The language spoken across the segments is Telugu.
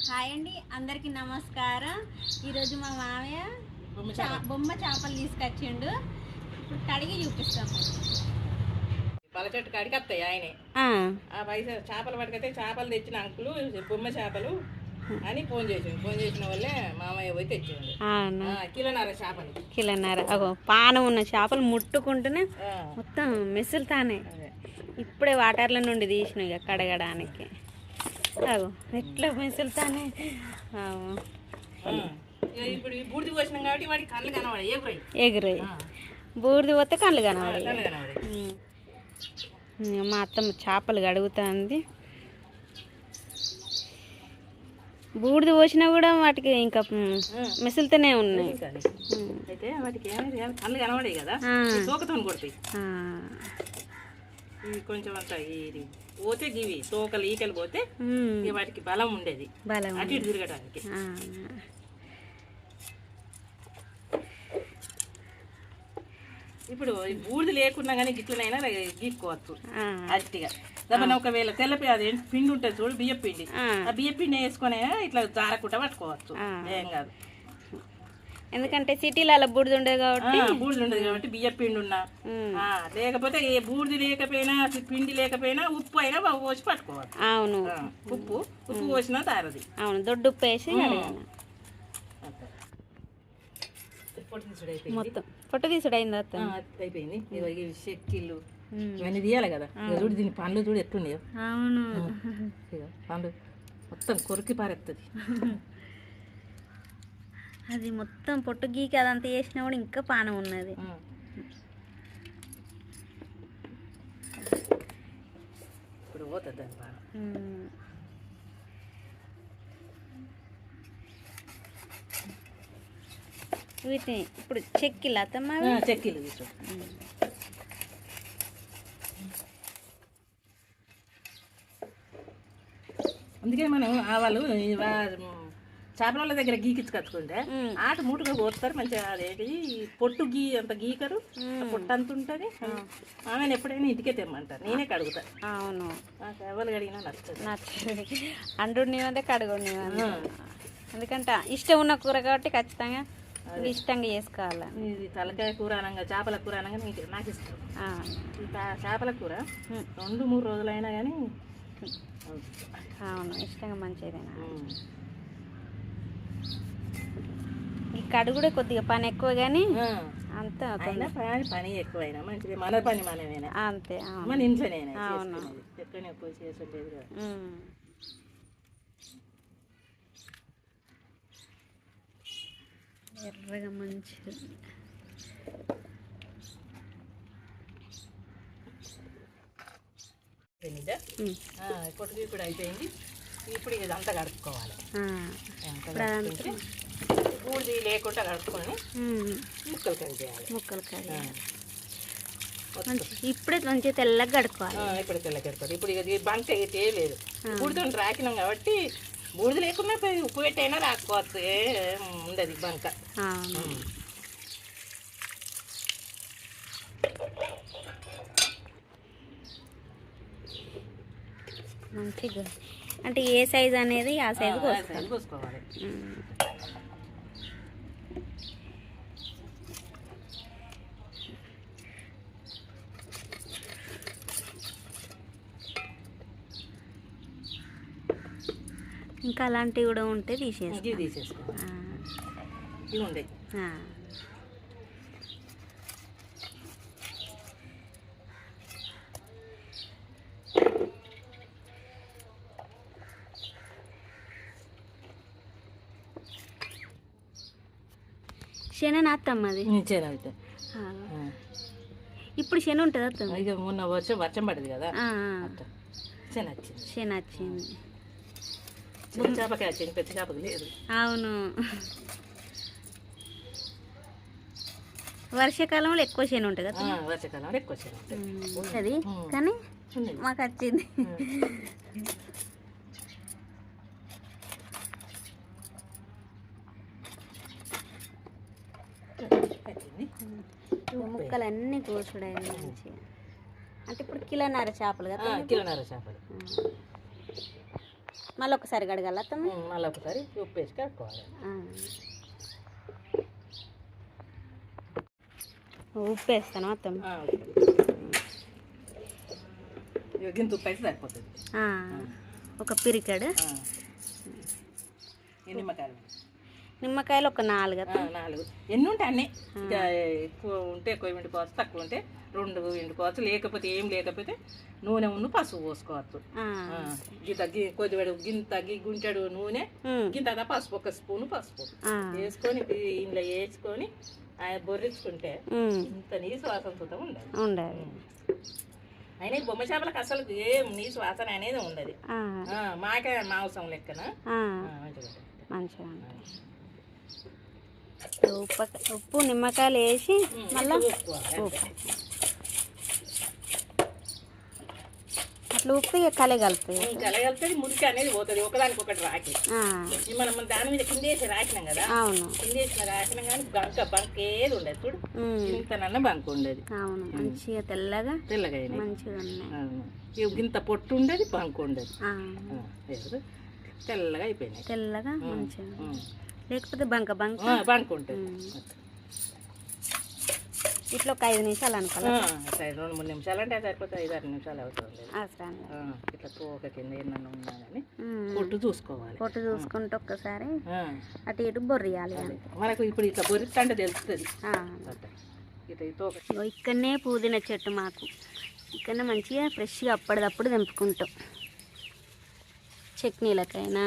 హాయ్ అండి, అందరికీ నమస్కారం. ఈరోజు మా మామయ్య బొమ్మ చేపలు తీసుకొచ్చిండు. ఇప్పుడు కడిగి చూపిస్తాము. పలచెట్టు కాడికి వస్తాయి ఆయనే. ఆ పైసలు చేపలు పట్టుకైతే చేపలు తెచ్చిన అంకులు బొమ్మ చేపలు అని ఫోన్ చేసిన వాళ్ళే మామయ్య పోయి తెచ్చిండు. కిలోన్నర చేపలు. కిలోన్నర. పానం ఉన్న చేపలు ముట్టుకుంటూనే మొత్తం మెసులుతానే. ఇప్పుడే వాటర్ల నుండి తీసిన ఇక కడగడానికి. ఎట్లా మెసులుతానే. ఇప్పుడు బూడిది పోసినాం కాబట్టి వాడికి కళ్ళు కనబడాయి, ఎగురాయి. బూడిది పోతే కళ్ళు కనబడాయి. మా అత్తమ్మ చేపలు కడుగుతుంది. బూడిది పోసినా కూడా వాటికి ఇంకా మెసులుతూనే ఉన్నాయి. అయితే వాటికి కళ్ళు కనబడాయి కదా, తోకతో కొడతాయి. ఇవి కొంచెం అంతా ఇది పోతే గివి తోకలు ఈకలు పోతే వాటికి బలం ఉండేది, అటు ఇటు తిరగడానికి. ఇప్పుడు బూడిది లేకున్నా కానీ గిట్లనైనా గీక్కోవచ్చు అట్టిగా. దబ్బన ఒకవేళ తెల్లపి అది పిండి ఉంటుంది చూడు, బియ్యం పిండి, ఆ బియ్యం పిండి వేసుకొని ఇట్లా జారకుండా పట్టుకోవచ్చు, ఏం కాదు. ఎందుకంటే సిటీలలో బూడిది ఉండేది కాబట్టి బియ్యం పిండి ఉన్నా లేకపోతే ఏ బూడిది లేకపోయినా పిండి లేకపోయినా ఉప్పు అయినా పోసి పట్టుకోవాలి. అవును, ఉప్పు పోసినా తారది. అవును, దొడ్డు ఉప్పు వేసి మొత్తం పొట్టు తీసుడు అయింది. అయిపోయింది. చెక్కిళ్ళు ఇవన్నీ తీయాలి కదా. చూడు దీని పండ్లు చూడు ఎట్లున్నాయో. అవును, పండ్లు మొత్తం కొరికి పారేస్తుంది. అది మొత్తం పొట్టు గీకి అదంతా చేసినా కూడా ఇంకా పానం ఉన్నది. ఇప్పుడు పోతుంది దాని పానం. వీటిని ఇప్పుడు చెక్కిలు అత్తమ్మ, చెక్కిలు తీసు. అందుకే మనం ఆవాలు చేపల వాళ్ళ దగ్గర గీకిచ్చుకచ్చుకుంటే ఆట మూటగా పోతారు మంచిగా. అదేంటి పొట్టు అంత గీకరు, పొట్టు అంత ఉంటుంది. ఆమెను ఎప్పుడైనా ఇంటికే తెమ్మంటారు, నేనే కడుగుతా. అవును, ఎవరు కడిగినా నచ్చదు. అండు నీవంటే కడుగు నీవంటే. ఎందుకంటే ఇష్టం ఉన్న కూర కాబట్టి ఖచ్చితంగా ఇష్టంగా చేసుకోవాలి. ఇది తలకాయ కూర అనగా చేపల కూర అనగా నాకు ఇష్టం. చేపల కూర 2-3 రోజులైనా కానీ అవును ఇష్టంగా మంచిదేనా. ఈ కడుగుడే కొద్దిగా పని ఎక్కువ కానీ అంత పని ఎక్కువైనా మంచిది. మన పని మనమేనా, అంతే. మన ఇంట్లోనేనా. అవును, ఎక్కడనే ఎక్కువ చేసేది కదా. ఎర్రగా మంచిది. పొట్టుకి ఇప్పుడు అయిపోయింది. ఇప్పుడు ఇదంతా కడుక్కోవాలి. బూడిది లేకుండా కడుక్కొని ముక్కలు కడిగేయాలి. ఇప్పుడే మంచిగా తెల్లగా కడుక్కోవాలి. ఇప్పుడు తెల్లగా కడుకోవాలి. ఇప్పుడు ఇది బంక అయితే లేదు, బూడితో రాకినాం కాబట్టి బూడిద లేకుండా ఉప్పు పెట్టైనా రాసుకోవచ్చు, ఉండదు బంక. మంచిగా అంటే ఏ సైజు అనేది ఆ సైజు కోసుకోవాలి. ఇంకా అలాంటివి కూడా ఉంటే తీసేసుకోవాలి. ఇవి ఉండే శన నాత్తమ్మది. ఇప్పుడు శన ఉంటుంది అత్తమ్మ. ఇక మొన్న వర్షం పడింది కదా, శన వచ్చింది. చేపకాయ వచ్చింది, పెద్ద చేపకు లేదు. అవును, వర్షాకాలంలో ఎక్కువ శన ఉంటుంది కదా. వర్షాకాలంలో ఎక్కువ శన ఉంటుంది కానీ మాకు వచ్చింది. ముక్కలన్నీ కోసుడైంది మంచిగా. అంటే ఇప్పుడు కిలోన్నర చేపలు కదా. కిలోన్నర చేపలు. మళ్ళీ ఒకసారి కడగాల అత్తమ్మ? మళ్ళీ ఒకసారి ఉప్పు వేసి కడుక్కోవాలి. ఉప్పు వేస్తాను అత్తమ్మ. గింత ఉప్పు అయితే సరిపోతుంది. ఒక పిరికాడు నిమ్మకాయలు ఒక 4 ఎన్ని ఉంటాయి అన్నీ. ఎక్కువ ఉంటే ఎక్కువ పిండుకోవచ్చు, తక్కువ ఉంటే 2 పిండుకోవచ్చు. లేకపోతే ఏం లేకపోతే నూనె ఉన్న పసుపు పోసుకోవచ్చు. కొద్దిగా గింత గుంటెడు నూనె, గింత పసుపు, 1 స్పూను పసుపు వేసుకొని ఇంట్లో వేసుకొని బొర్రించుకుంటే ఇంత నీసు వాసనతో ఉండాలి. అయినా బొమ్మ చేపలకు అసలు ఏం నీసు వాసన అనేది ఉండదు. మాకే మాంసం లెక్కన మంచిగా ఉప్పు నిమ్మకాయలు వేసి మళ్ళీ అట్లా ఉప్పు ఇక కలగలుపుతుంది. మురికి అనేది పోతుంది, ఒకదానికి ఒకటి రాకి. మనం దాని మీద కిందేసి రాకినాం కదా. అవును, కిందేసిన రాకినాం కానీ బంక్ ఏది ఉండదు. చూడు ఇంతనన్నా బంక్ ఉండదు. అవును, మంచిగా తెల్లగా మంచిగా ఉన్నాయి. ఇంత పొట్టు ఉండదు, బంక్ ఉండదు. తెల్లగా అయిపోయినాయి. తెల్లగా మంచిగా, లేకపోతే బంక ఉంటుంది. ఇట్లా ఒక 5 నిమిషాలు అనుకోవాలి. 2-3 నిమిషాలు అంటే సరిపోతుంది. 5-6 నిమిషాలు అవసరం లేదు. ఇట్లా తోక కింద ఏమన్నా ఉన్నా కానీ పొట్టు చూసుకుంటే ఒక్కసారి అటు ఇటు బొర్రియాలి. మనకు ఇప్పుడు ఇట్లా బొర్రిస్తా అంటే తెలుస్తుంది. ఇక్కడనే పుదీనా చెట్టు మాకు. ఇక్కడనే మంచిగా ఫ్రెష్గా అప్పటిదప్పుడు తెంపుకుంటాం. చట్నీలకైనా,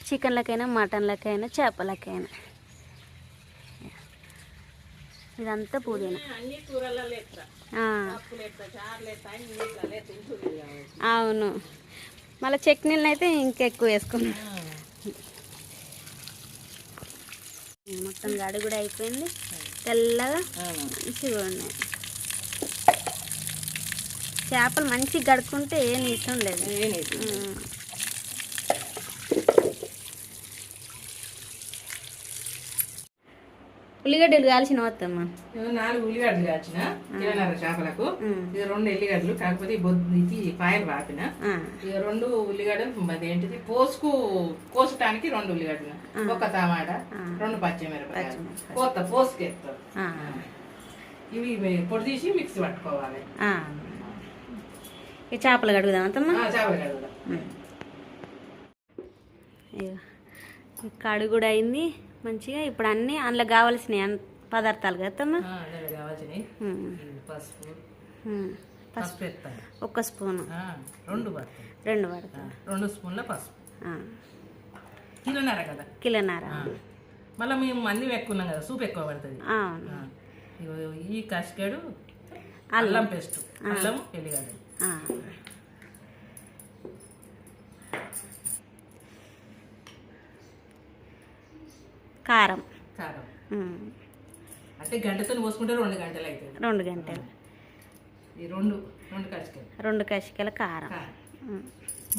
చికెన్లకైనా, మటన్లకైనా, చేపలకైనా. ఇదంతా పుదీనా. అవును, మళ్ళీ చట్నీలను అయితే ఇంకెక్కువ వేసుకున్నాం. మొత్తం గడి కూడా అయిపోయింది. తెల్లగా మంచిగా ఉన్నాయి చేపలు. మంచిగా గడుకుంటే ఏ నీసం లేదు. ఉల్లిగడ్డలు కాల్చిన వద్దమ్మా. 4 ఉల్లిగడ్డలు కాల్చిన చేపలకు. 2 ఎల్లిగడ్డలు, కాకపోతే ఇది పాయలు వాపిన. 2 ఉల్లిగడ్డలు ఏంటిది కోసటానికి 2 ఉల్లిగడ్డలు, 1 టమాటా, 2 పచ్చిమిరపకాయలు పోసుకేస్తాం. ఇవి పొడి తీసి మిక్సీ పట్టుకోవాలి. ఈ చేపలు కడుగుదాం అత్తమ్మా. చేపలు కడుగుదాం. కడుగు కూడా అయింది మంచిగా. ఇప్పుడు అన్నీ అందులో కావాల్సిన పదార్థాలు కదమ్మా. కావాల్సినవి పసుపు, 1 స్పూను, 2 పడతాయి. 2 స్పూన్ల పసుపు, కిలోన్నర. మళ్ళీ మేము మంది ఎక్కున్నాం కదా, సూప్ ఎక్కువ పడుతుంది. ఈ కసికాడు అల్లం పేస్ట్, అల్లం ఎల్లిగడ్డ, కారం. అంటే గంటతో పోసుకుంటే 2 గంటలు అవుతుంది. 2 గంటలు. ఈ 2 కసికాయలు, 2 కసికాయల కారం.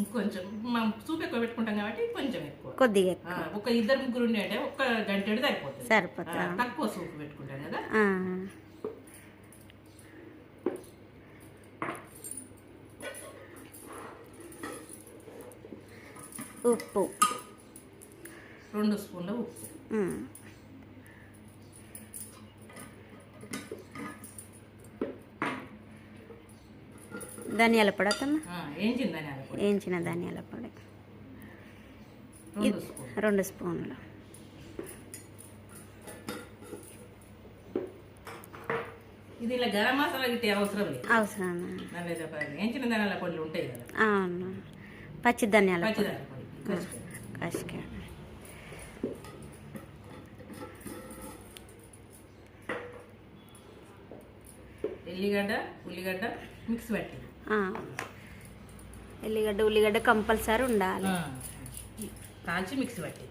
ఇంకొంచెం మనం సూప్ ఎక్కువ పెట్టుకుంటాం కాబట్టి కొంచెం ఎక్కువ, కొద్దిగా ఎక్కువ. 2-3 ఉండే అంటే 1 గంటడు సరిపోతుంది. తక్కువ సూప్ పెట్టుకుంటాం కదా. ఉప్పు, 2 స్పూన్ల ఉప్పు, ధనియాల పొడి అత్తమ్మ. వేయించిన ధనియాల పొడి 2 స్పూన్లు. ఇది ఇలా గరం మసాలా గిట్టే అవసరం లేదు. వేయించిన ధనియాల పొడులు ఉంటాయి కదా. అవును, పచ్చి ధనియాల పొడి, కసికాయ. ఉల్లిగడ్డ మిక్స్ పెట్టి. ఉల్లిగడ్డ కంపల్సరీ ఉండాలి. కాల్చి మిక్స్ పెట్టి.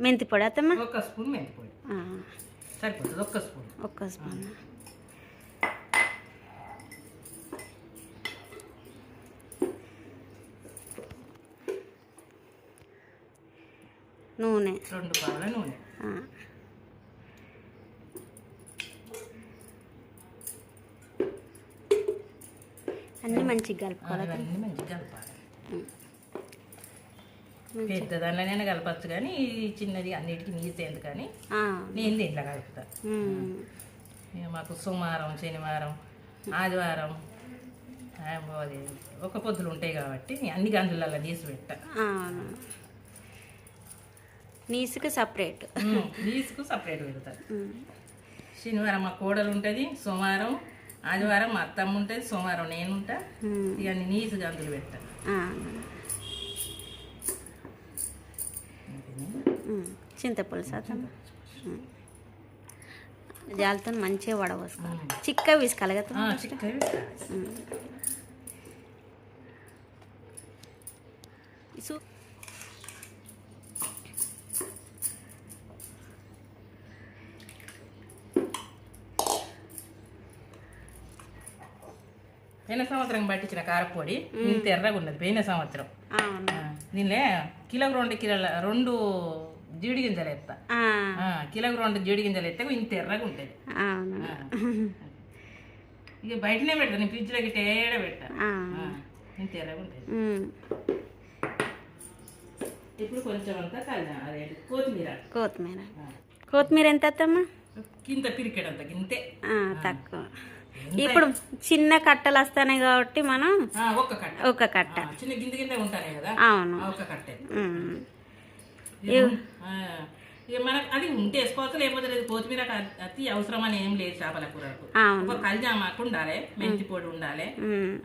మెంతి పొడి అత్తమ్మ. 1 స్పూన్ మెంతి పొడి సరిపోతుంది. 1 స్పూన్. నూనె, 2 పావుల నూనె. అన్నీ మంచిగా కలుపుకోవాలి. అవన్నీ మంచిగా కలపాలి. పెద్ద దానిలోనే కలపచ్చు కానీ ఈ చిన్నది అన్నిటికీ నీళ్ళు ఎందుకని నేను దీంట్లో కలుపుతా. మాకు సోమవారం, శనివారం, ఆదివారం అది ఒక పొద్దులు ఉంటాయి కాబట్టి అన్ని గంజులలో నీసు పెట్టా. నీసుకు సపరేట్ పెడతారు. శనివారం మా కోడలు ఉంటుంది, సోమవారం ఆదివారం మా అత్తమ్మ ఉంటుంది, సోమవారం నేను ఉంటా. ఇక నీసు గంజులు పెట్టా. చింతపులుసు జాలతో మంచిగా వడవసుకోవాలి. చిక్క విసుకాలి కదా. పోయిన సంవత్సరం పట్టించిన కారపొడి ఇంత ఎర్రగా ఉన్నది. పోయిన సంవత్సరం దీనిలో కిలోకి 2 జీడి గింజలు ఎత్తా. కిలోకి 2 జీడి గింజలు ఎత్తే ఇంత ఎర్రగా ఉంటుంది. ఇక బయటనే పెడతా, నేను ఫ్రిడ్జ్లో గిట్ట ఏడ పెట్టా. ఇంత ఎర్రగా ఉంటుంది. ఇప్పుడు కొంచెం అంతా అదే కొత్తిమీర ఎంత అత్తమ్మా? ఇంత పిరికెడంత గింతే, తక్కువ. ఇప్పుడు చిన్న కట్టలు వస్తాయి కాబట్టి మనం ఒక కట్ట చిన్న గింజ గింజ ఉంటాయి కదా. అవును, ఒక కట్టే. మనకు అది ఉంటే వేసుకోవచ్చు, లేకపోతే లేదు. కొత్తిమీర అతి అవసరం అని ఏం లేదు చేపల కూరకు. ఒక కల్జామాకు ఉండాలి, మెంతి పొడి ఉండాలి,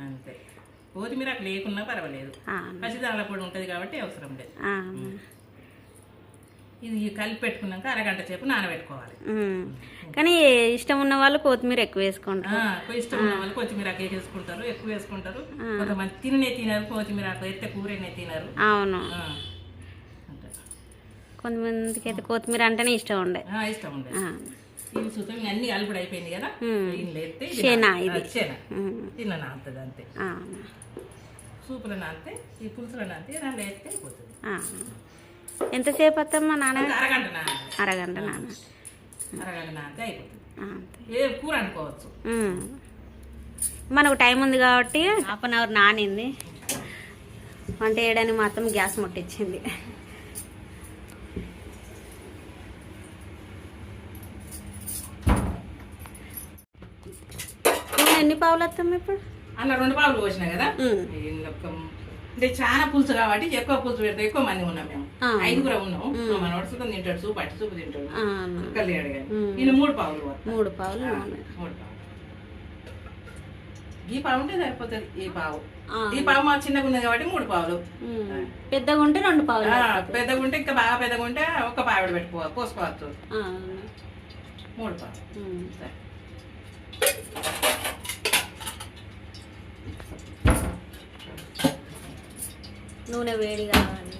అంతే. కొత్తిమీర లేకున్నా పర్వాలేదు, పచ్చిదాల పొడి ఉంటుంది కాబట్టి అవసరం లేదు. ఇది కలిపి పెట్టుకున్నాక అరగంట సేపు నానబెట్టుకోవాలి. కానీ ఇష్టం ఉన్న వాళ్ళు కొత్తిమీర ఎక్కువ వేసుకుంటారు. ఇష్టం ఉన్న వాళ్ళు కొత్తిమీర వేసుకుంటారు, ఎక్కువ వేసుకుంటారు. కొంతమంది తినరు, కొత్తిమీర ఎత్తే కూరనే తినరు. అవును, కొంతమందికి అయితే కొత్తిమీర అంటేనే ఇష్టం ఉండే. ఇవి చూద్దాం, అన్ని కలుపుడు అయిపోయింది కదా. తిన్న నానుతుంది అంతే. సూపులో నానితే, ఈ పులుసులో నానితే దాంట్లో వేస్తే అయిపోతుంది. ఎంతసేపు వస్తామా నాన్న? అరగంట నానితే అయిపోతుంది. ఏ కూర అనుకోవచ్చు. మనకు టైం ఉంది కాబట్టి 1/2 అవర్ నానింది. వంట చేయడానికి మాత్రం గ్యాస్ ముట్టించింది. ఎన్ని పావులు వస్తాం ఇప్పుడు? అలా 2 పావులు పోసినా కదా. అంటే చాలా పులుసు కాబట్టి ఎక్కువ పులుసు పెడతాం. ఎక్కువ మంది ఉన్నాం మేము, 5 ఉన్నాం. మన వడుసుకొని తింటాడు, సూపు అట్టి సూపు తింటాడు, కల్లి అడిగాడు. నేను 3 పావులు 3 పావులు. ఈ పావు ఉంటే సరిపోతుంది. ఈ పావు మా చిన్నగా ఉన్నది కాబట్టి 3 పావులు. పెద్దగా ఉంటే 2 పావులు. పెద్దగా ఉంటే ఇంకా బాగా పెద్దగా ఉంటే 1 పావిడ పెట్టుకోవాలి, పోసుకోవచ్చు. 3 పావులు. నూనె వేడి కావాలి.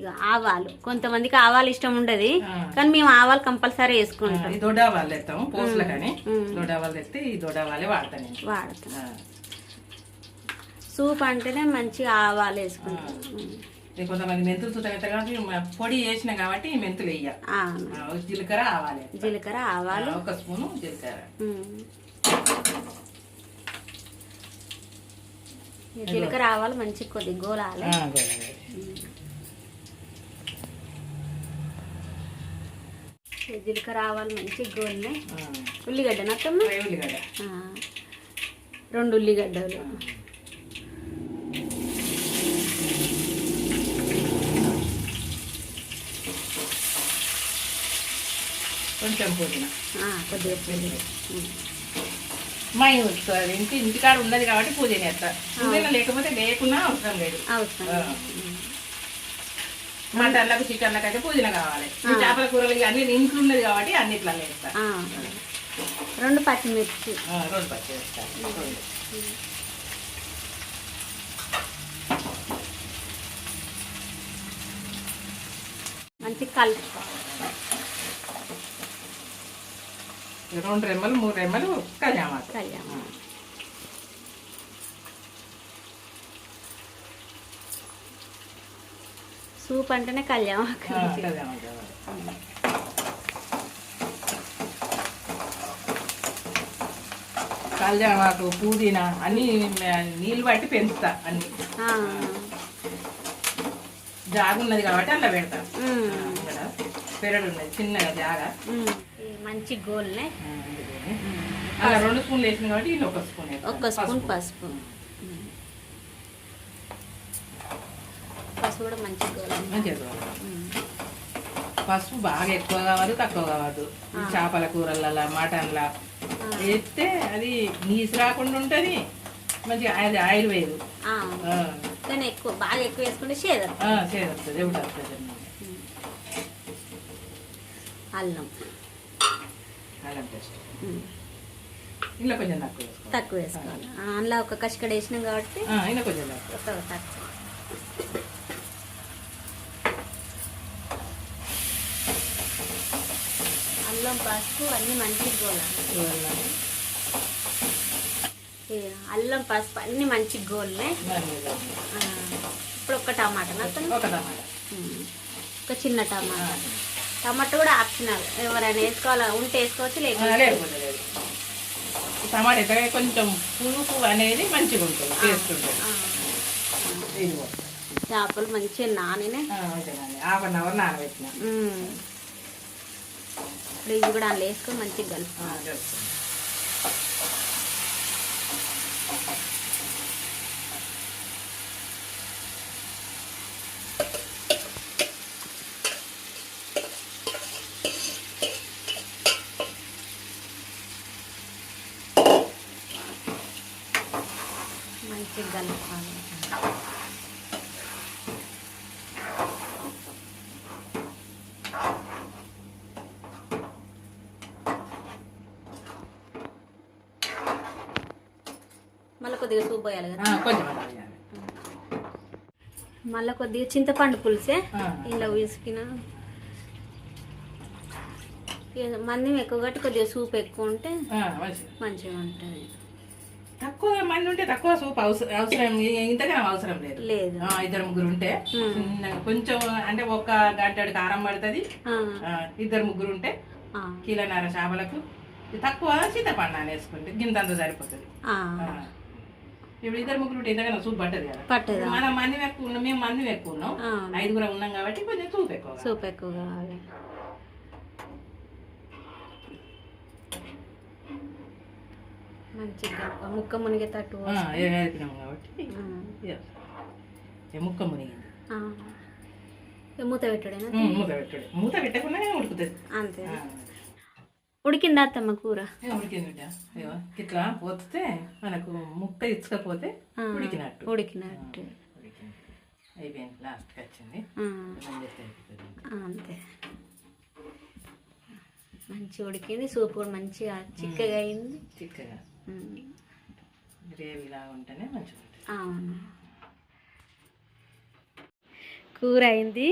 ఇక ఆవాలు, కొంతమందికి ఆవాలు ఇష్టం ఉండదు కానీ మేము ఆవాలు కంపల్సరీ వేసుకుంటాం. దొడ్డావాళ్ళు తెస్తాము పోసులు, కానీ దొడ్డావాళ్ళు తెస్తే ఈ దొడ్డావాళ్ళే వాడతాం. సూప్ అంటేనే మంచిగా ఆవాలు వేసుకుంటాం. కొంతమంది మెంతులు చూస్తే కాబట్టి పొడి వేసిన కాబట్టి మెంతులు వేయ. జీలకర్ర ఆవాలు 1 స్పూను జీలకర్ర. జీలకర్ర ఆవాలు మంచిగా కొద్దిగా గోలాలి. జీలకర్ర ఆవాలు మంచిగా గోలినాయి. ఉల్లిగడ్డ నత్తమ్మ, 2 ఉల్లిగడ్డలు, కొంచెం పుదీనా, కొద్దిగా పుదీనా. మా ఇంటికాడ ఉన్నది కాబట్టి పుదీనా వేస్తా. పుదీనా లేకపోతే లేకున్నా అవసరం లేదు. మటన్లకు చికెన్లకు అయితే పుదీనా కావాలి. చేపల కూరలు అన్ని ఇంట్లో ఉన్నది కాబట్టి అన్నిట్లో వేస్తా. 2 పచ్చిమిర్చి, 2 పచ్చిమిర్చి మంచి కలుపుకోవాలి. 2 రెమ్మలు 3 రెమ్మలు కళ్యామాకు. సూప్ అంటేనే కళ్యామాకు. కల్జామాకు పుదీనా అన్నీ నీళ్ళు బట్టి పెంచుతా అన్ని. జాగ ఉన్నది కాబట్టి అలా పెడతా. ఇక్కడ పెరడు ఉన్నది చిన్నగా జాగ. మంచి గోల్నే అలా 2 స్పూన్లు వేసింది కాబట్టి ఇది 1 స్పూన్. 1 స్పూన్ పసుపు. పసుపు కూడా మంచి గోల్. మంచిగా పసుపు బాగా ఎక్కువ కావద్దు తక్కువ కావద్దు. చేపల కూరల మటన్లా వేస్తే అది నీసు రాకుండా ఉంటుంది. మంచిగా అది ఆయిల్ వేయదు. కానీ ఎక్కువ బాగా ఎక్కువ వేసుకుంటే చేదొస్తుంది. ఎవడు వస్తుంది. అల్లం పేస్ట్ ఇలా కొంచెం తక్కువ వేసుకోవాలి. అందులో ఒక కసికడ వేసినాం కాబట్టి ఇలా కొంచెం తక్కువ. అల్లం పసుపు అన్నీ మంచిగా గోలాలి. అల్లం పసుపు అన్నీ మంచిగా గోల్నే. ఇప్పుడు 1 టమాటా, ఒక చిన్న టమాటా కూడా ఆప్షనల్. ఎవరైనా వేసుకోవాలా ఉంటే వేసుకోవచ్చు, లేకపోతే టమాటా అయితే కొంచెం పులుపు అనేది మంచిగా ఉంటుంది, టేస్ట్ ఉంటుంది. చేపలు మంచిగా నానినే 1/2 అవర్ నానబెట్టిన. ఇప్పుడు ఇవి కూడా అందులో వేసుకొని మంచిగా కలుపుకోవాలి. మంచిగా కలుపుకోవాలి. మళ్ళీ కొద్దిగా సూప్ పోయాలి కదా. మళ్ళీ కొద్దిగా చింతపండు పులుసే ఇలా విసికిన. మంది ఎక్కువ కట్టి కొద్దిగా సూప్ ఎక్కువ ఉంటే మంచిగా ఉంటుంది. తక్కువ మంది ఉంటే తక్కువ సూప్ అవసరం, ఇంతగా అవసరం లేదు. 2-3 ఉంటే కొంచెం అంటే 1 గంటడు కారం పడుతుంది. 2-3 ఉంటే 1.5 కిలో చేపలకు తక్కువ చింతపండు వేసుకుంటే గింతంత సరిపోతుంది. ఇప్పుడు 2-3 ఉంటే ఇంతగా సూప్ పట్టదు కదా. మనం మంది ఎక్కువ ఉన్నాం, మేము మంది ఎక్కువ ఉన్నాం, 5 ఉన్నాం కాబట్టి కొంచెం సూప్ ఎక్కువ కావాలి. మంచిగా ముక్క మునిగేటట్టు కాబట్టి ముక్క మునిగింది. మూత పెట్టాడేనా? మూత పెట్టకుండా ఉడుకుతుంది అంతే. ఉడికిందా అత్తమ్మ కూర? ఉడికింది బిడ్డ. ఇట్లా పోతే మనకు ముక్క ఇచ్చకపోతే ఉడికినట్టు. అయిపోయింది. లాస్ట్కి వచ్చింది అంతే. మంచిగా ఉడికింది. సూప్ కూడా మంచిగా చిక్కగా అయింది. చిక్కగా గ్రేవీ లాగా ఉంటేనే మంచిగా ఉంటుంది. అవును. కూర అయింది.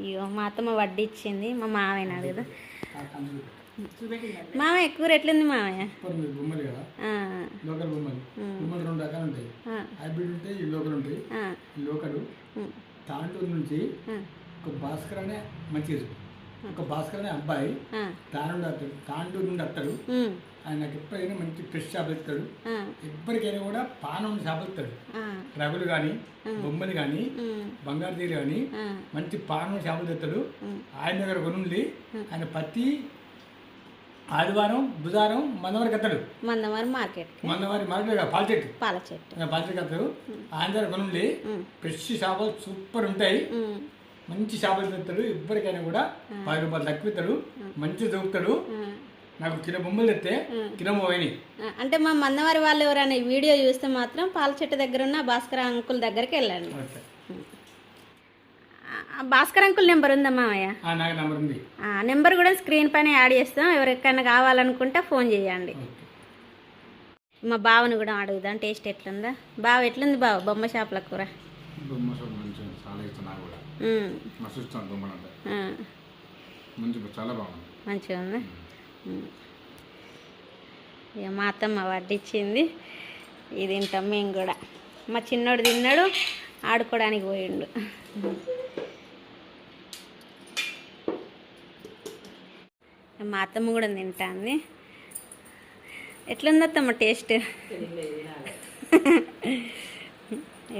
ఇగో మా అత్తమ్మ వడ్డిచ్చింది. మా మావయ్య కదా. మామయ్య కూర ఎట్లుంది మామయ్య? లోకల్ బొమ్మలు 2 రకాలు ఉంటాయి. హైబ్రిడ్ ఉంటాయి, లోకల్ ఉంటాయి. లోకల్ తాండూరు నుంచి ఒక భాస్కర్ అనే మంచిది, ఒక భాస్కర్ అనే అబ్బాయి తాండూరు నుండి వస్తాడు. ఆయన నాకు ఎప్పుడైనా మంచి ఫ్రెష్ చేపలు ఇస్తాడు. ఎప్పటికైనా కూడా పానం చేపలు ఇస్తాడు. రగులు కానీ, బొమ్మలు కానీ, బంగారు తీరు కానీ మంచి పానం చేపలు తెస్తాడు. ఆయన దగ్గర కొనుండి ఆయన ప్రతి ఆదివారం బుధవారం మందవారికి వస్తాడు. మందవారి మార్కెట్ పాలచెట్టు వస్తాడు. ఆయన దగ్గర కొనుండి ఫ్రెష్ చేపలు సూపర్ ఉంటాయి. మంచి చేపలు తెస్తాడు. ఎప్పటికైనా కూడా 10 రూపాయలు తక్కువ ఇస్తాడు. మంచి దొరుకుతాడు. నాకు కిలో బొమ్మలు తెస్తే కిలో పోయినాయి. అంటే మా మందవారి వాళ్ళు ఎవరైనా వీడియో చూస్తే మాత్రం పాల చెట్టు దగ్గర ఉన్న భాస్కర్ అంకుల్ దగ్గరికి వెళ్ళండి. భాస్కర్ అంకుల్ నెంబర్ ఉందా మామయ్య? నాకు నెంబర్ ఉంది. నెంబర్ కూడా స్క్రీన్ పైన యాడ్ చేస్తాం. ఎవరికైనా కావాలనుకుంటే ఫోన్ చేయండి. మా బావను కూడా అడుగుదాం టేస్ట్ ఎట్లుందా. బావ ఎట్లుంది బావ బొమ్మ చేపల కూర? మంచిగా ఉందా? ఇక మా అత్తమ్మ వడ్డిచ్చింది. ఇది తింటాం మేము కూడా. మా చిన్నోడు తిన్నాడు, ఆడుకోవడానికి పోయిండు. మా అత్తమ్మ కూడా తింటాంది. ఎట్లుందత్తమ్మ టేస్ట్? తినలేదు, తినాలి.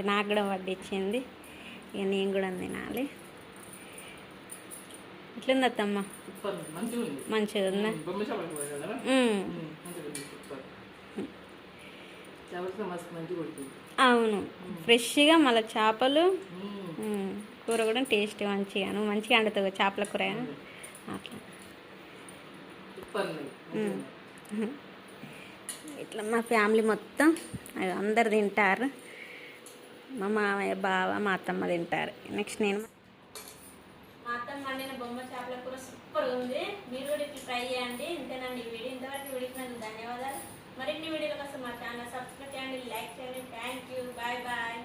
నాకు కూడా వడ్డిచ్చింది, ఇక నేను కూడా తినాలి. ఎట్లుందత్తమ్మ? సూపర్, మంచిగా ఉంది. మంచిగా ఉందా? బొమ్మ చేపల కూర కదా, మంచిగా ఉంది, సూపర్. చేపల కూర మస్తు మంచిగా కొడుతుంది. అవును, ఫ్రెష్గా మళ్ళీ చేపలు కూర కూడా టేస్ట్ మంచిగా, నువ్వు మంచిగా వండుతావు చేపల కూర అట్లా. సూపర్ ఉంది. ఇట్లా మా ఫ్యామిలీ మొత్తం అందరు తింటారు. మా మామయ్య, బావ, మా అత్తమ్మ తింటారు. నెక్స్ట్ నేను. మా అత్తమ్మ వండిన బొమ్మ చేపల కూర సూపర్ ఉంది. మీరు కూడా ఇట్లా ట్రై చేయండి. ఇంతేనండి ఈ వీడియో. ఇంతవరకు వీడియోకి ధన్యవాదాలు. మరిన్ని వీడియోల కోసం మా ఛానల్ సబ్స్క్రైబ్ చేయండి, లైక్ చేయండి. Thank you, bye bye.